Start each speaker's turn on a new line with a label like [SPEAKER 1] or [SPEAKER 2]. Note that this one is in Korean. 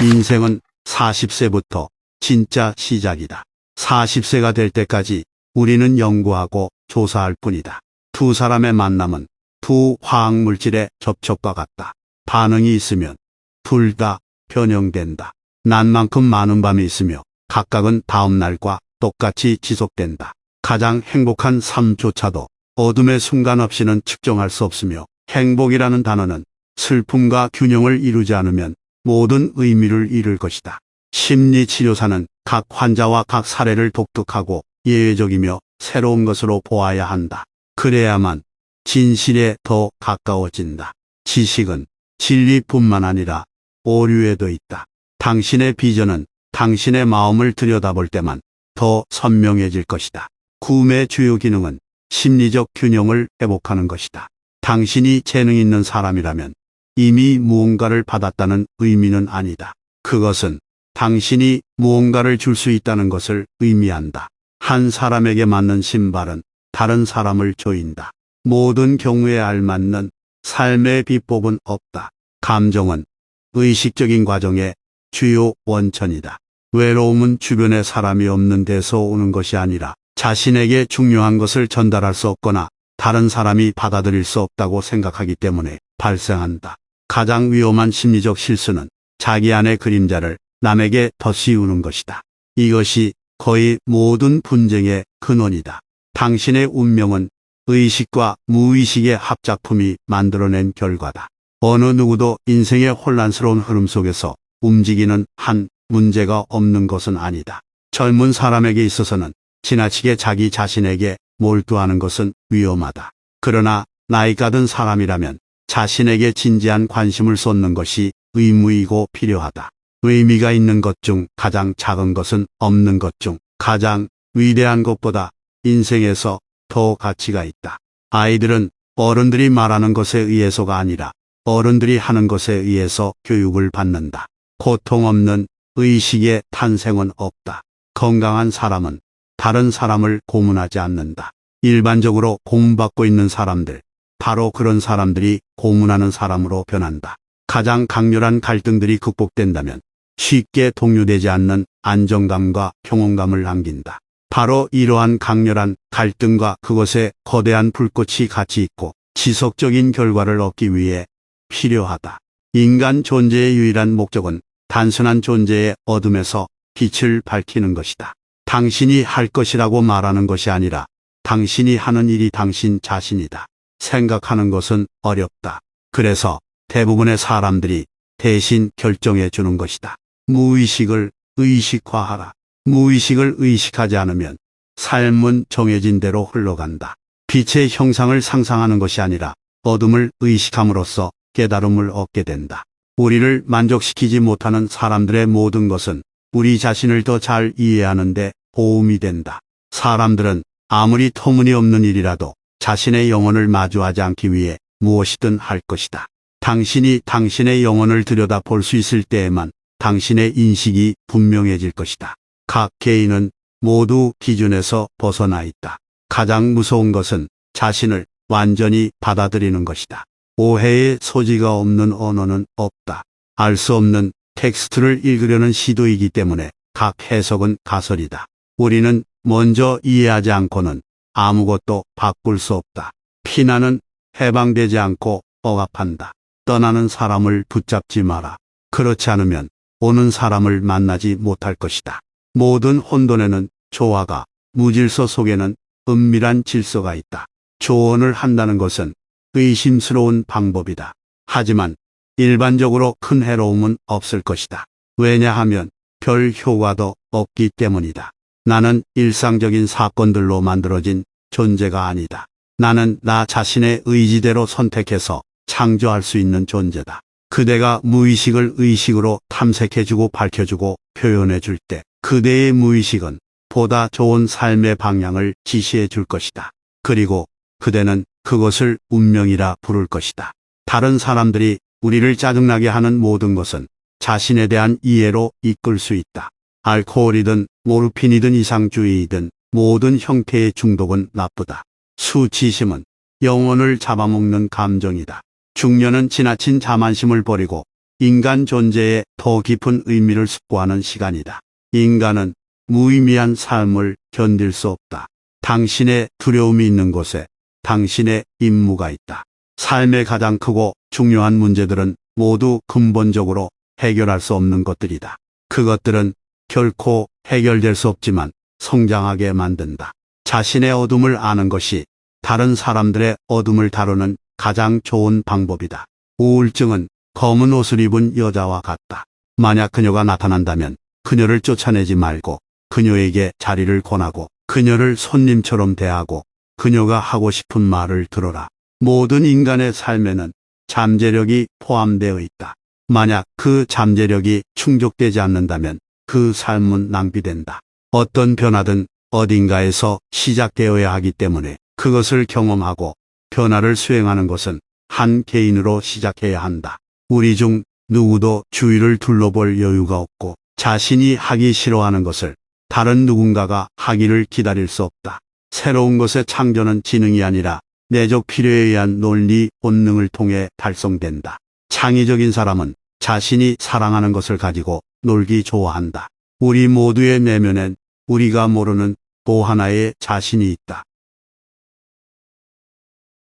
[SPEAKER 1] 인생은 40세부터 진짜 시작이다. 40세가 될 때까지 우리는 연구하고 조사할 뿐이다. 두 사람의 만남은 두 화학물질의 접촉과 같다. 반응이 있으면 둘 다 변형된다. 낮만큼 많은 밤이 있으며 각각은 다음 날과 똑같이 지속된다. 가장 행복한 삶조차도 어둠의 순간 없이는 측정할 수 없으며 행복이라는 단어는 슬픔과 균형을 이루지 않으면 모든 의미를 잃을 것이다. 심리치료사는 각 환자와 각 사례를 독특하고 예외적이며 새로운 것으로 보아야 한다. 그래야만 진실에 더 가까워진다. 지식은 진리뿐만 아니라 오류에도 있다. 당신의 비전은 당신의 마음을 들여다볼 때만 더 선명해질 것이다. 꿈의 주요 기능은 심리적 균형을 회복하는 것이다. 당신이 재능 있는 사람이라면 이미 무언가를 받았다는 의미는 아니다. 그것은 당신이 무언가를 줄 수 있다는 것을 의미한다. 한 사람에게 맞는 신발은 다른 사람을 조인다. 모든 경우에 알맞는 삶의 비법은 없다. 감정은 의식적인 과정의 주요 원천이다. 외로움은 주변에 사람이 없는 데서 오는 것이 아니라 자신에게 중요한 것을 전달할 수 없거나 다른 사람이 받아들일 수 없다고 생각하기 때문에 발생한다. 가장 위험한 심리적 실수는 자기 안의 그림자를 남에게 덧씌우는 것이다. 이것이 거의 모든 분쟁의 근원이다. 당신의 운명은 의식과 무의식의 합작품이 만들어낸 결과다. 어느 누구도 인생의 혼란스러운 흐름 속에서 움직이는 한 문제가 없는 것은 아니다. 젊은 사람에게 있어서는 지나치게 자기 자신에게 몰두하는 것은 위험하다. 그러나 나이가 든 사람이라면 자신에게 진지한 관심을 쏟는 것이 의무이고 필요하다. 의미가 있는 것 중 가장 작은 것은 없는 것 중 가장 위대한 것보다 인생에서 더 가치가 있다. 아이들은 어른들이 말하는 것에 의해서가 아니라 어른들이 하는 것에 의해서 교육을 받는다. 고통 없는 의식의 탄생은 없다. 건강한 사람은 다른 사람을 고문하지 않는다. 일반적으로 고문받고 있는 사람들, 바로 그런 사람들이 고문하는 사람으로 변한다. 가장 강렬한 갈등들이 극복된다면 쉽게 동요되지 않는 안정감과 평온감을 남긴다. 바로 이러한 강렬한 갈등과 그것에 거대한 불꽃이 같이 있고 지속적인 결과를 얻기 위해 필요하다. 인간 존재의 유일한 목적은 단순한 존재의 어둠에서 빛을 밝히는 것이다. 당신이 할 것이라고 말하는 것이 아니라 당신이 하는 일이 당신 자신이다. 생각하는 것은 어렵다. 그래서 대부분의 사람들이 대신 결정해 주는 것이다. 무의식을 의식화하라. 무의식을 의식하지 않으면 삶은 정해진 대로 흘러간다. 빛의 형상을 상상하는 것이 아니라 어둠을 의식함으로써 깨달음을 얻게 된다. 우리를 만족시키지 못하는 사람들의 모든 것은 우리 자신을 더 잘 이해하는 데 도움이 된다. 사람들은 아무리 터무니없는 일이라도 자신의 영혼을 마주하지 않기 위해 무엇이든 할 것이다. 당신이 당신의 영혼을 들여다 볼 수 있을 때에만 당신의 인식이 분명해질 것이다. 각 개인은 모두 기준에서 벗어나 있다. 가장 무서운 것은 자신을 완전히 받아들이는 것이다. 오해의 소지가 없는 언어는 없다. 알 수 없는 텍스트를 읽으려는 시도이기 때문에 각 해석은 가설이다. 우리는 먼저 이해하지 않고는 아무것도 바꿀 수 없다. 피나는 해방되지 않고 억압한다. 떠나는 사람을 붙잡지 마라. 그렇지 않으면 오는 사람을 만나지 못할 것이다. 모든 혼돈에는 조화가, 무질서 속에는 은밀한 질서가 있다. 조언을 한다는 것은 의심스러운 방법이다. 하지만 일반적으로 큰 해로움은 없을 것이다. 왜냐하면 별 효과도 없기 때문이다. 나는 일상적인 사건들로 만들어진 존재가 아니다. 나는 나 자신의 의지대로 선택해서 창조할 수 있는 존재다. 그대가 무의식을 의식으로 탐색해주고 밝혀주고 표현해줄 때 그대의 무의식은 보다 좋은 삶의 방향을 지시해 줄 것이다. 그리고 그대는 그것을 운명이라 부를 것이다. 다른 사람들이 우리를 짜증나게 하는 모든 것은 자신에 대한 이해로 이끌 수 있다. 알코올이든 모르핀이든 이상주의이든 모든 형태의 중독은 나쁘다. 수치심은 영혼을 잡아먹는 감정이다. 중년은 지나친 자만심을 버리고 인간 존재의 더 깊은 의미를 숙고하는 시간이다. 인간은 무의미한 삶을 견딜 수 없다. 당신의 두려움이 있는 곳에 당신의 임무가 있다. 삶의 가장 크고 중요한 문제들은 모두 근본적으로 해결할 수 없는 것들이다. 그것들은 결코 해결될 수 없지만 성장하게 만든다. 자신의 어둠을 아는 것이 다른 사람들의 어둠을 다루는 가장 좋은 방법이다. 우울증은 검은 옷을 입은 여자와 같다. 만약 그녀가 나타난다면 그녀를 쫓아내지 말고 그녀에게 자리를 권하고 그녀를 손님처럼 대하고 그녀가 하고 싶은 말을 들어라. 모든 인간의 삶에는 잠재력이 포함되어 있다. 만약 그 잠재력이 충족되지 않는다면 그 삶은 낭비된다. 어떤 변화든 어딘가에서 시작되어야 하기 때문에 그것을 경험하고 변화를 수행하는 것은 한 개인으로 시작해야 한다. 우리 중 누구도 주위를 둘러볼 여유가 없고 자신이 하기 싫어하는 것을 다른 누군가가 하기를 기다릴 수 없다. 새로운 것의 창조는 지능이 아니라 내적 필요에 의한 논리, 본능을 통해 달성된다. 창의적인 사람은 자신이 사랑하는 것을 가지고 놀기 좋아한다. 우리 모두의 내면엔 우리가 모르는 또 하나의 자신이 있다.